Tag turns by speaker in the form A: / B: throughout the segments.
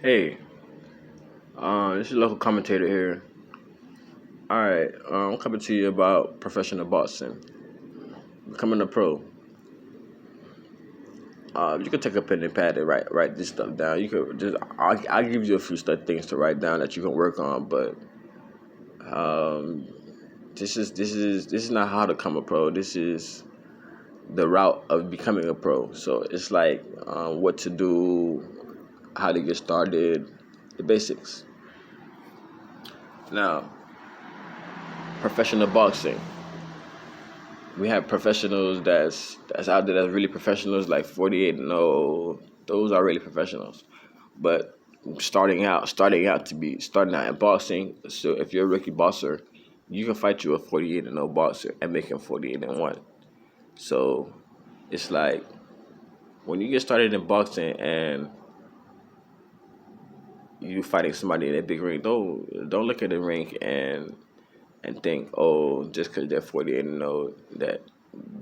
A: Hey, this is local commentator here. All right, I'm coming to you about professional boxing, becoming a pro. You can take a pen and pad and write this stuff down. You could just I'll give you a few things to write down that you can work on, but um, this is not how to become a pro. This is the route of becoming a pro. So it's like what to do, how to get started, the basics. Now, professional boxing. We have professionals that's out there that's really professionals like 48 and 0. Those are really professionals. But starting out in boxing, so if you're a rookie boxer, you can fight you a 48 and 0 boxer and make him 48 and 1. So it's like when you get started in boxing and you fighting somebody in a big ring, don't look at the ring and think, oh, just because they're 48 and 0 that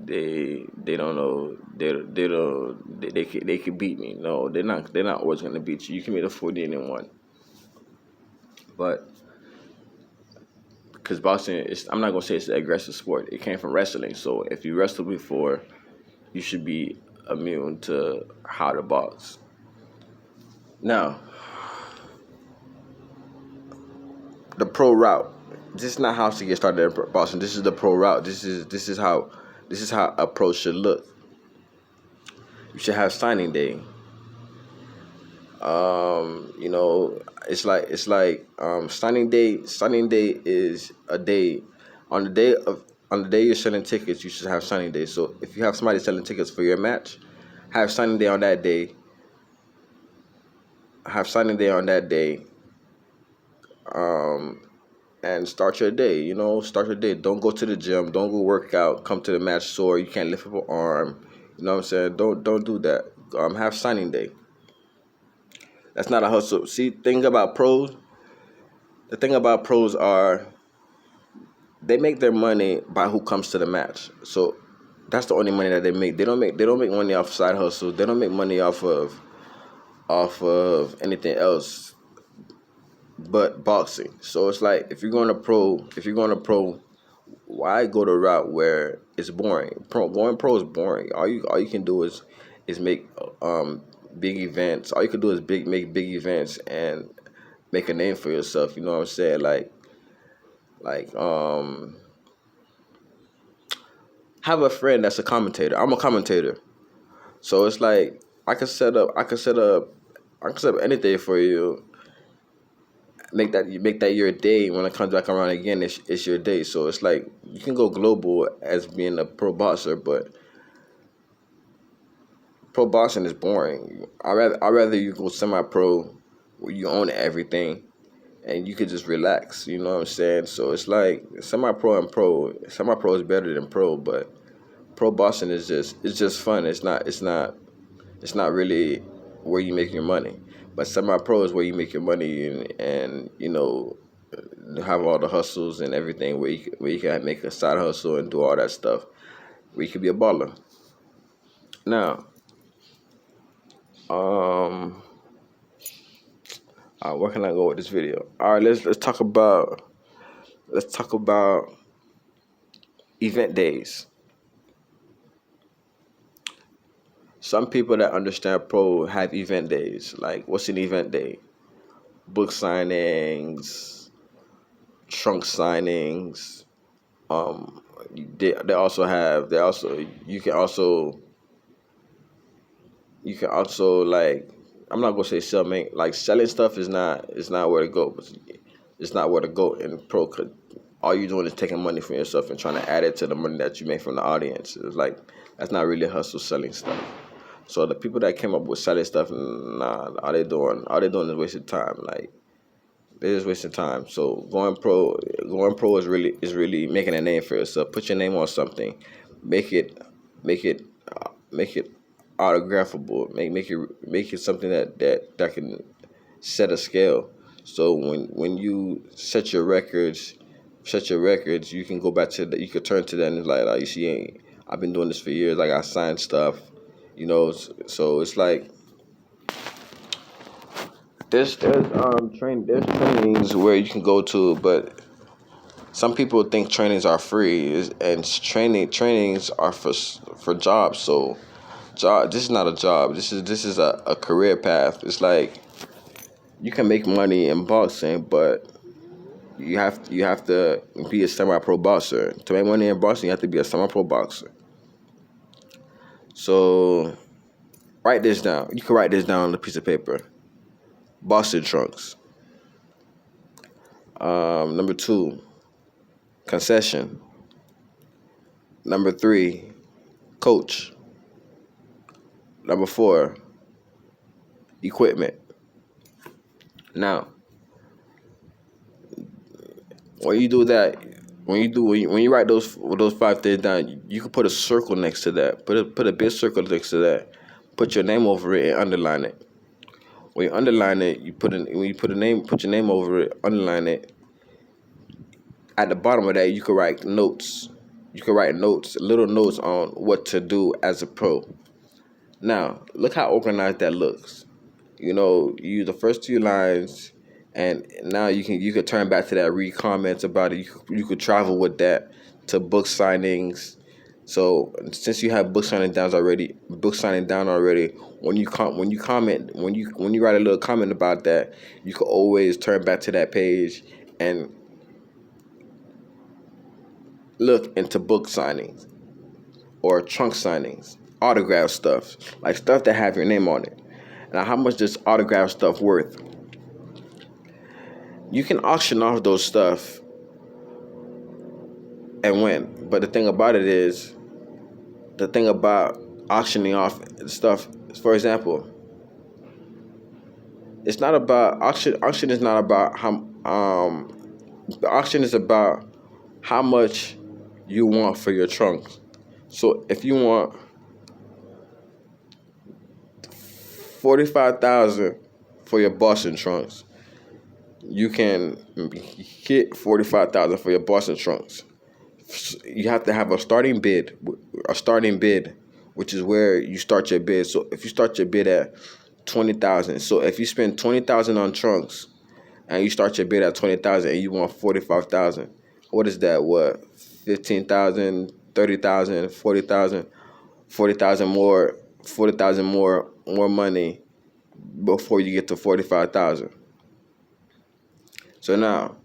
A: they don't know they can beat me. No, they're not always gonna beat you. You can make a 48 and 1, but because boxing is, I'm not gonna say it's an aggressive sport. It came from wrestling, so if you wrestled before, you should be immune to how to box. Now, the pro route. This is not how to get started in boxing. This is the pro route. This is how a pro should look. You should have signing day. It's like signing day. Signing day is a day. On the day you're selling tickets, you should have signing day. So if you have somebody selling tickets for your match, have signing day on that day. Have signing day on that day. Um, and start your day. Start your day. Don't go to the gym. Don't go work out. Come to the match sore. You can't lift up an arm. You know what I'm saying? Don't do that. Have signing day. That's not a hustle. See, the thing about pros are they make their money by who comes to the match. So that's the only money that they make. They don't make money off side hustles. They don't make money off of anything else but boxing. So it's like if you're going to pro, why go the route where it's boring? Going pro is boring. All you can do is make big events. All you can do is make big events and make a name for yourself. You know what I'm saying? Like have a friend that's a commentator. I'm a commentator, so it's like I can set up anything for you. Make that your day. When it comes back around again, it's your day. So it's like you can go global as being a pro boxer, but pro boxing is boring. I rather you go semi pro where you own everything and you could just relax. You know what I'm saying? So it's like semi pro and pro. Semi pro is better than pro, but pro boxing is just fun. It's not really where you make your money. But semi pro is where you make your money and have all the hustles and everything where you can make a side hustle and do all that stuff. Where you can be a baller. Now, um, where can I go with this video? All right, let's talk about event days. Some people that understand pro have event days. Like, what's an event day? Book signings, trunk signings. Um, they also have. They also you can also like. I'm not gonna say sell, man. Like selling stuff is not where to go. But it's not where to go in pro. 'Cause all you're doing is taking money from yourself and trying to add it to the money that you make from the audience. It's like that's not really hustle selling stuff. So the people that came up with selling stuff, nah, all they doing is wasting time. Like they're just wasting time. So going pro is really making a name for yourself. Put your name on something, make it, make it, make it autographable. Make it something that can set a scale. So when you set your records, you can go back to you can turn to that and it's like you see, I've been doing this for years. Like I signed stuff. So it's like there's trainings where you can go to, but some people think trainings are free, and trainings are for jobs. So job, this is not a job. This is a career path. It's like you can make money in boxing, but you have to be a semi-pro boxer. To make money in boxing, you have to be a semi-pro boxer. So write this down. You can write this down on a piece of paper. Boxing trunks. Number 2, concession. Number 3, coach. Number 4, equipment. Now, when you do that, when you write those 5 things down, you can put a circle next to that. Put a big circle next to that. Put your name over it and underline it. When you underline it, put your name over it, underline it. At the bottom of that, you can write notes. You can write notes, little notes on what to do as a pro. Now, look how organized that looks. You use the first 2 lines, and now you can turn back to that, read comments about it. You could travel with that to book signings. So since you have book signing down already, when you comment, when you write a little comment about that, you can always turn back to that page and look into book signings or trunk signings, autograph stuff, like stuff that have your name on it. Now, how much does autograph stuff worth? You can auction off those stuff and win. But the thing about auctioning off stuff, for example, it's not about auction. Auction is not about how. The auction is about how much you want for your trunks. So if you want 45,000 for your Boston trunks, you can get 45,000 for your Boston trunks. You have to have a starting bid, which is where you start your bid. So if you start your bid at 20,000, so if you spend 20,000 on trunks, and you start your bid at 20,000, and you want 45,000, what is that? What, 15,000, 30,000, 40,000, 40,000 more, 40,000 more money before you get to 45,000. So now,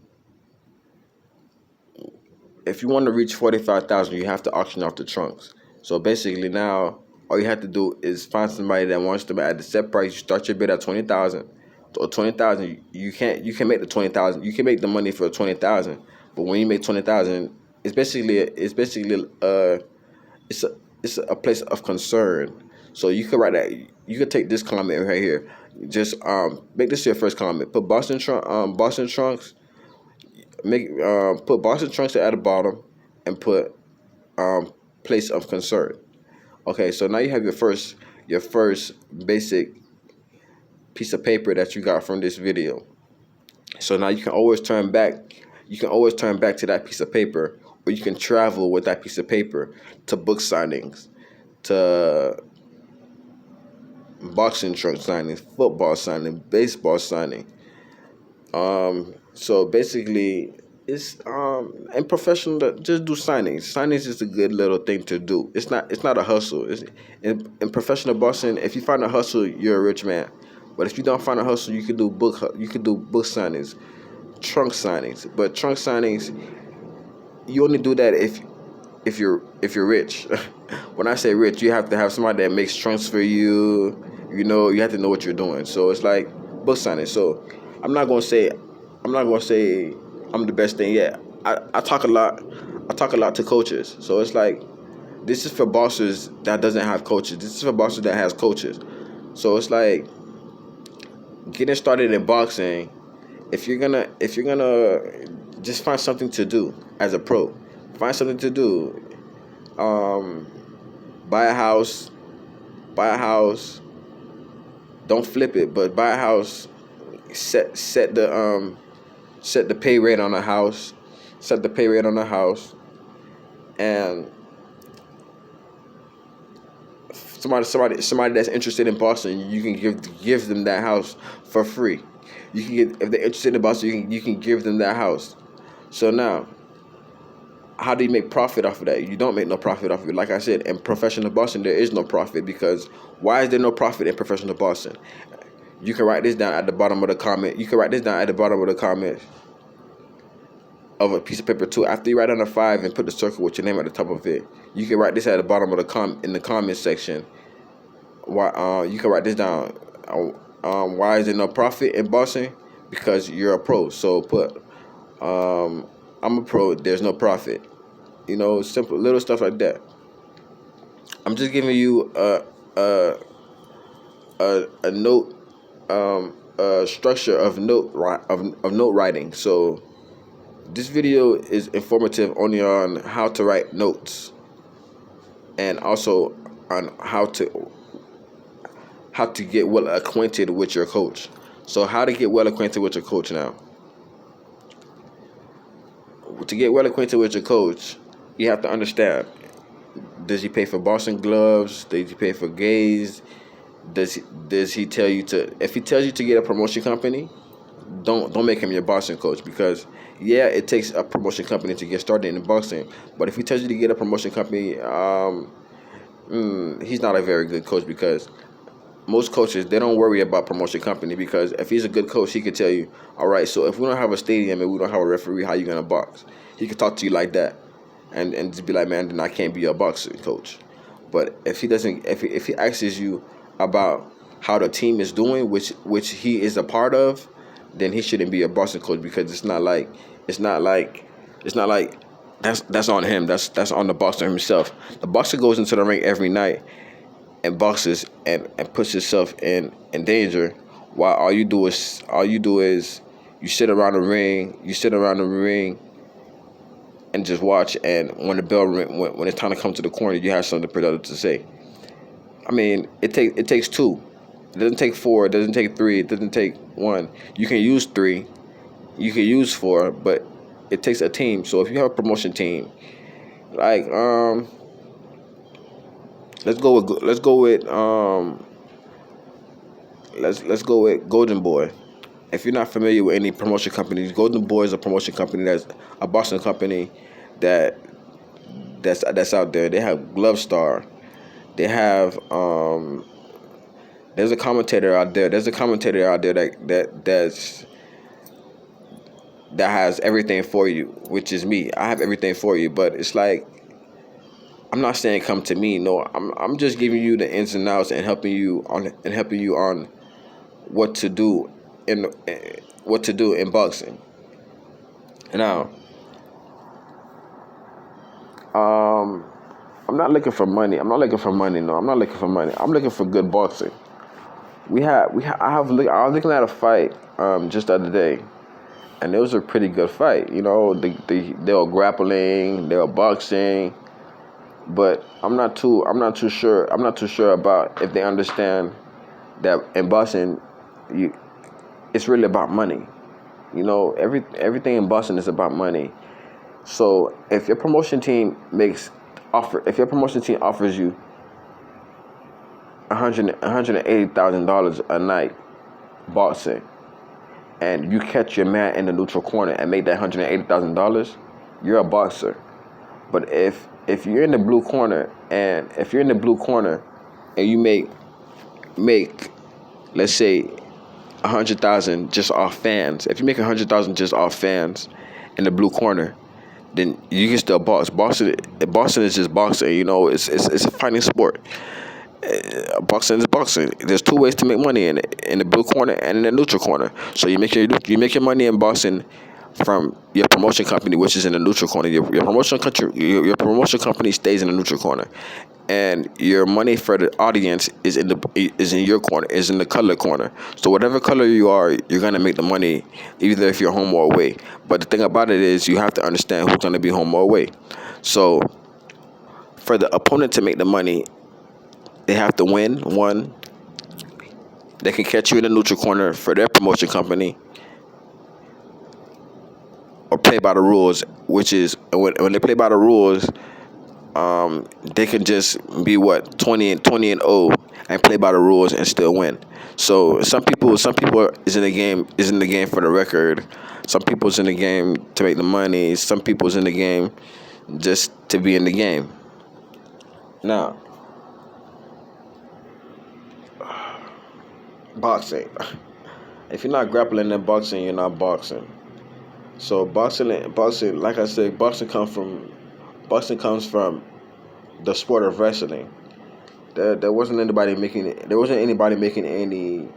A: if you want to reach 45,000, you have to auction off the trunks. So basically now, all you have to do is find somebody that wants them at the set price. You start your bid at 20,000 or 20,000. You can make the 20,000. You can make the money for 20,000. But when you make 20,000, it's a place of concern. So you could write that. You could take this comment right here. Just make this your first comment. Put Boston trunks. Put Boston trunks at the bottom, and put place of concern. Okay, so now you have your first basic piece of paper that you got from this video. So now you can always turn back. You can always turn back to that piece of paper, or you can travel with that piece of paper to book signings, to boxing trunk signings, football signing, baseball signing. So basically, it's and professional, just do signings. Signings is a good little thing to do. It's not a hustle. In professional boxing, if you find a hustle, you're a rich man. But if you don't find a hustle, you can do book signings, trunk signings. But trunk signings, you only do that if you're rich. When I say rich, you have to have somebody that makes trunks for you. You have to know what you're doing. So it's like book signing. So I'm not gonna say I'm the best thing yet. I talk a lot. I talk a lot to coaches. So it's like, this is for bosses that doesn't have coaches. This is for bosses that has coaches. So it's like, getting started in boxing, if you're gonna just find something to do as a pro. Find something to do. Buy a house. Don't flip it, but buy a house. Set the pay rate on a house. Set the pay rate on a house, and somebody that's interested in boxing, you can give them that house for free. You can get, if they're interested in boxing, you can give them that house. So now, how do you make profit off of that? You don't make no profit off of it. Like I said, in professional boxing, there is no profit, because why is there no profit in professional boxing? You can write this down at the bottom of the comment. You can write this down at the bottom of the comment of a piece of paper too. After you write down a 5 and put the circle with your name at the top of it, you can write this at the bottom of the in the comment section. Why? You can write this down. Why is there no profit in boxing? Because you're a pro. So put, I'm a pro. There's no profit. Simple little stuff like that. I'm just giving you a note, a structure of note writing. So this video is informative only on how to write notes, and also on how to get well acquainted with your coach. So how to get well acquainted with your coach now. To get well acquainted with your coach, you have to understand, does he pay for boxing gloves? Does he pay for gaze? Does he tell you to, if he tells you to get a promotion company, don't make him your boxing coach, because yeah, it takes a promotion company to get started in boxing. But if he tells you to get a promotion company, he's not a very good coach, because most coaches, they don't worry about promotion company, because if he's a good coach, he could tell you, all right, so if we don't have a stadium and we don't have a referee, how you gonna box? He could talk to you like that, and just be like, man, then I can't be a boxing coach. But if he doesn't, if he asks you about how the team is doing, which he is a part of, then he shouldn't be a boxing coach, because it's not like that's on him. That's on the boxer himself. The boxer goes into the ring every night and boxes and puts yourself in danger, while all you do is you sit around the ring and just watch, and when the bell ring, when it's time to come to the corner, you have something productive to say. I mean, it takes two. It doesn't take 4, it doesn't take 3, it doesn't take 1. You can use 3, you can use 4, but it takes a team. So if you have a promotion team, like let's go with Golden Boy. If you're not familiar with any promotion companies, Golden Boy is a promotion company, that's a boxing company that's out there. They have Glove Star. They have there's a commentator out there. That has everything for you, which is me. I have everything for you, but it's like, I'm not saying come to me. No, I'm just giving you the ins and outs and helping you on what to do in boxing. Now, I'm not looking for money. No, I'm not looking for money. I'm looking for good boxing. I was looking at a fight just the other day, and it was a pretty good fight. They were grappling, they were boxing, but I'm not too sure about if they understand that in boxing, it's really about money. Everything in boxing is about money. So if your promotion team offers you $180,000 a night boxing, and you catch your man in the neutral corner and make that $180,000, you're a boxer. But if you're in the blue corner and you make let's say 100,000 just off fans, if you make 100,000 just off fans in the blue corner, then you can still box. Boxing is just boxing. It's a fighting sport. Boxing is boxing. There's 2 ways to make money in it: in the blue corner and in the neutral corner. So you make your money in boxing from your promotion company, which is in the neutral corner. Your promotion company stays in the neutral corner, and your money for the audience is in your corner, is in the color corner. So whatever color you are, you're gonna make the money, either if you're home or away. But the thing about it is, you have to understand who's gonna be home or away. So for the opponent to make the money, they have to win. One, they can catch you in the neutral corner for their promotion company, or play by the rules, which is when they play by the rules, they can just be 20 and 0 and play by the rules and still win. So some people is in the game for the record. Some people's in the game to make the money. Some people's in the game just to be in the game. Now, boxing. If you're not grappling in boxing, you're not boxing. So boxing, like I said, boxing comes from the sport of wrestling. There wasn't anybody making any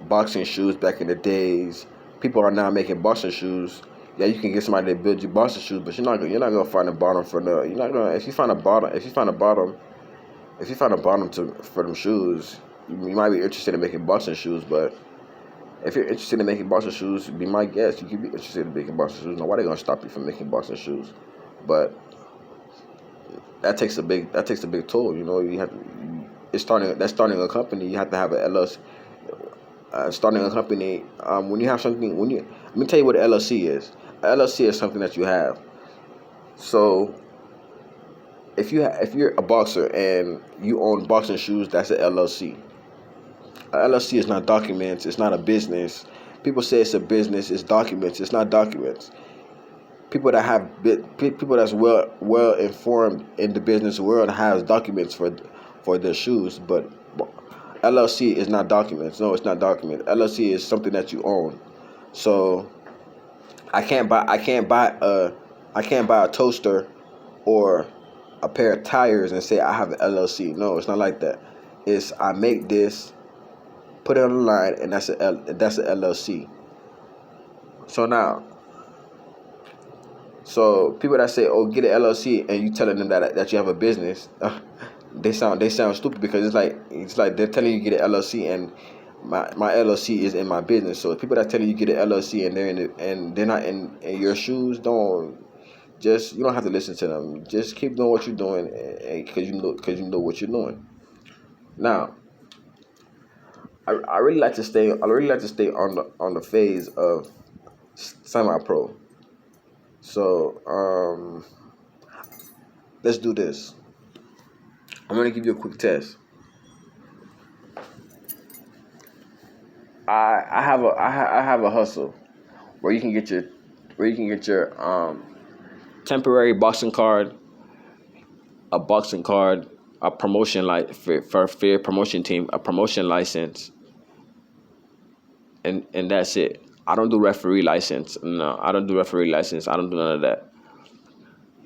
A: boxing shoes back in the days. People are now making boxing shoes. Yeah, you can get somebody to build you boxing shoes, but you're not gonna find a bottom for the you're not gonna if you find a bottom for them shoes, you might be interested in making boxing shoes. But if you're interested in making boxing shoes, be my guest. You could be interested in making boxing shoes. Now, why they gonna stop you from making boxing shoes? But that takes a big toll. You have starting a company. You have to have an LLC. Starting a company. When you have something, let me tell you what an LLC is. A LLC is something that you have. So if you're a boxer and you own boxing shoes, that's an LLC. A LLC is not documents. It's not a business. People say it's a business. It's documents. It's not documents. People that's well informed in the business world has documents for their shoes, but LLC is not documents. No, it's not documents. LLC is something that you own. So I can't buy a toaster or a pair of tires and say I have an LLC. No, it's not like that. It's I make this, put it on the line, and that's a LLC. So now, so people that say, "Oh, get an LLC," and you telling them that you have a business, they sound stupid because it's like they're telling you get an LLC and my LLC is in my business. So people that telling you get an LLC and they're not in your shoes, you don't have to listen to them. Just keep doing what you're doing, because you know what you're doing. Now, I really like to stay. On the phase of semi-pro. So let's do this. I'm gonna give you a quick test. I have a hustle where you can get your temporary boxing card, a boxing card, a promotion for a fair promotion team, a promotion license, and that's it. I don't do referee license. No, I don't do referee license. I don't do none of that.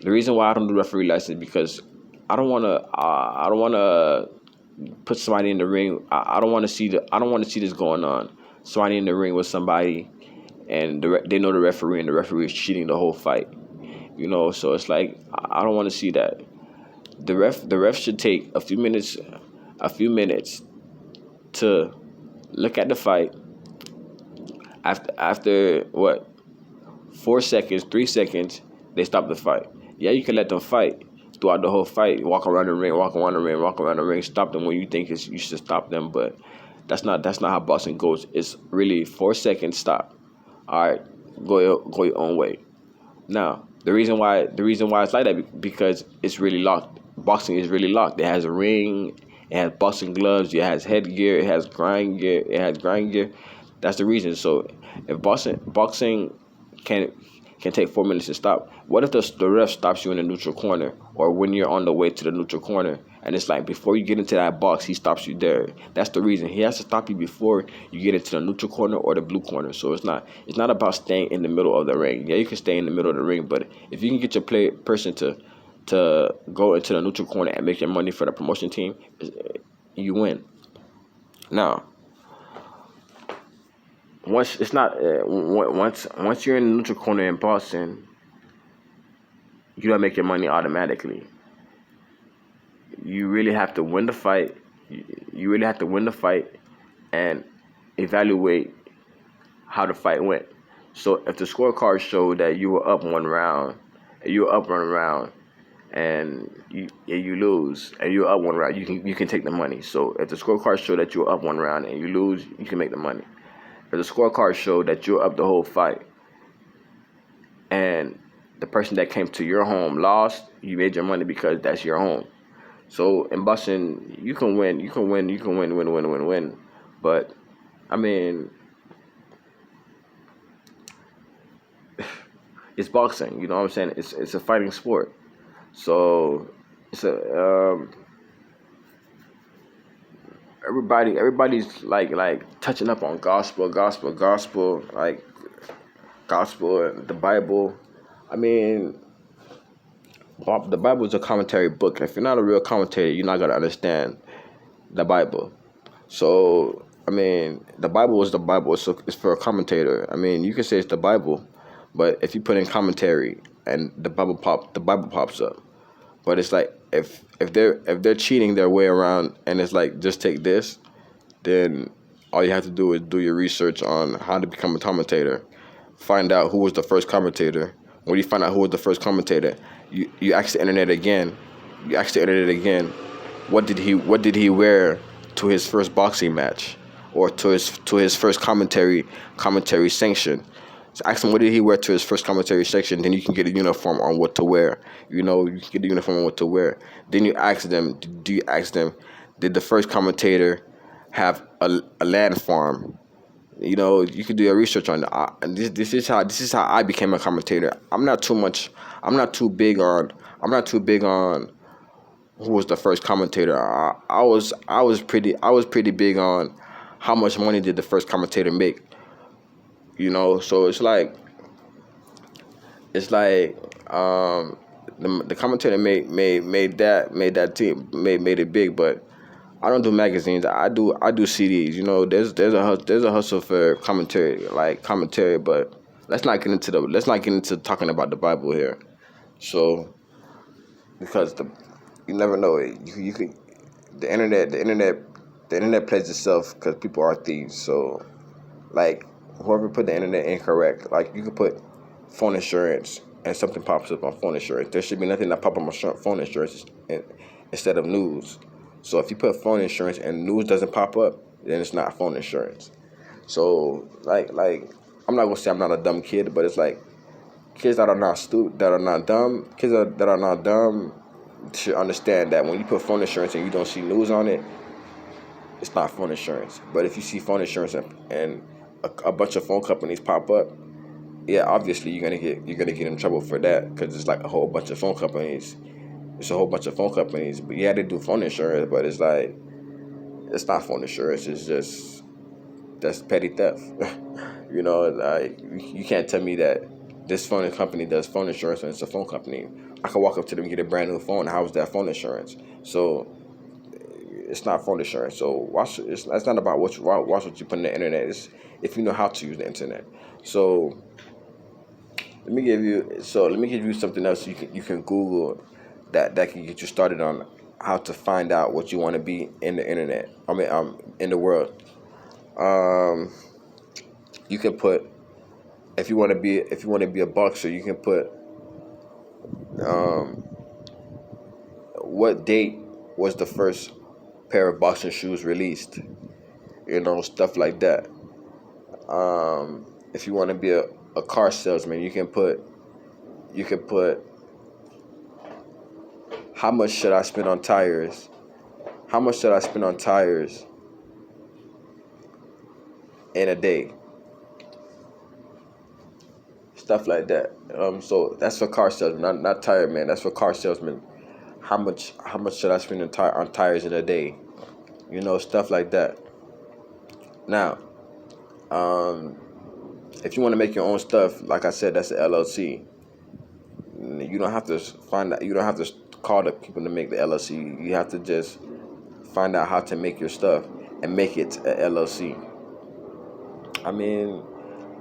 A: The reason why I don't do referee license because I don't wanna put somebody in the ring. I don't want to see this going on. Somebody in the ring with somebody, and they know the referee, and the referee is cheating the whole fight. So it's like I don't want to see that. The ref should take a few minutes to look at the fight. After what, 4 seconds, 3 seconds, they stop the fight. Yeah, you can let them fight throughout the whole fight. Walk around the ring, walk around the ring, walk around the ring. Stop them when you think you should stop them, but that's not how boxing goes. It's really 4 seconds, stop. All right, go your own way. Now, the reason why it's like that because it's really locked. Boxing is really locked. It has a ring, it has boxing gloves, it has headgear, it has grind gear. That's the reason. So if boxing can take 4 minutes to stop, what if the ref stops you in the neutral corner or when you're on the way to the neutral corner and it's like before you get into that box he stops you there? That's the reason. He has to stop you before you get into the neutral corner or the blue corner. So it's not about staying in the middle of the ring. Yeah, you can stay in the middle of the ring, but if you can get your person to go into the neutral corner and make your money for the promotion team, you win. Now, once it's not once you're in the neutral corner in Boston, you don't make your money automatically. You really have to win the fight. You really have to win the fight and evaluate how the fight went. So if the scorecard showed that you were up one round, and you lose, and you're up one round, you can take the money. So if the scorecard showed that you're up one round and you lose, you can make the money. If the scorecard showed that you're up the whole fight and the person that came to your home lost, you made your money because that's your home. So in boxing, win. But I mean, it's boxing. You know what I'm saying? It's a fighting sport. So it's a everybody's like touching up on gospel, like gospel and the Bible. I mean, the Bible is a commentary book. If you're not a real commentator, you're not gonna understand the Bible. So I mean, the Bible is the Bible. So it's for a commentator. I mean, you can say it's the Bible, but if you put in commentary and the Bible pops up. But it's like if they're cheating their way around and it's like just take this, then all you have to do is do your research on how to become a commentator. Find out who was the first commentator. When you find out who was the first commentator, you ask the internet again. What did he wear to his first boxing match, or to his first commentary sanction? So ask him what did he wear to his first commentary section. Then you can get a uniform on what to wear. You can get a uniform on what to wear. Then you ask them. Do you ask them? Did the first commentator have a land farm? You can do your research on that. And this is how I became a commentator. I'm not too big on who was the first commentator. I was pretty big on how much money did the first commentator make. So the commentator made that it big, but I don't do magazines. I do CDs. There's a hustle for commentary, but let's not get into talking about the Bible here. So because you never know, you could the internet plays itself because people are thieves. So like whoever put the internet incorrect, like you could put phone insurance and something pops up on phone insurance. There should be nothing that pop up on phone insurance instead of news. So if you put phone insurance and news doesn't pop up, then it's not phone insurance. So like I'm not gonna say I'm not a dumb kid, but it's like kids that are not dumb should understand that when you put phone insurance and you don't see news on it, it's not phone insurance. But if you see phone insurance and a bunch of phone companies pop up, yeah, obviously you're gonna get in trouble for that because it's like a whole bunch of phone companies. It's a whole bunch of phone companies, but yeah, they do phone insurance, but it's like it's not phone insurance. It's just that's petty theft. Like you can't tell me that this phone company does phone insurance and it's a phone company. I can walk up to them and get a brand new phone. How is that phone insurance? So it's not phone insurance. So it's not about watch what you put on the internet. It's if you know how to use the internet. So let me give you something else you can Google that can get you started on how to find out what you want to be in the internet. In the world. You can put if you want to be a boxer, you can put what date was the first pair of boxing shoes released. Stuff like that. If you want to be a car salesman, you can put how much should I spend on tires? How much should I spend on tires in a day? Stuff like that. So that's for car salesman, not tire man. That's for car salesman. How much should I spend on tires in a day? Stuff like that. Now, if you want to make your own stuff, like I said, that's an LLC. You don't have to You don't have to call the people to make the LLC. You have to just find out how to make your stuff and make it an LLC.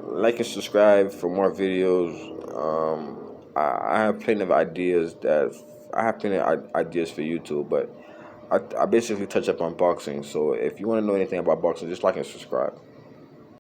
A: Like and subscribe for more videos. I have plenty of ideas for YouTube, but I basically touch up on boxing. So if you want to know anything about boxing, just like and subscribe.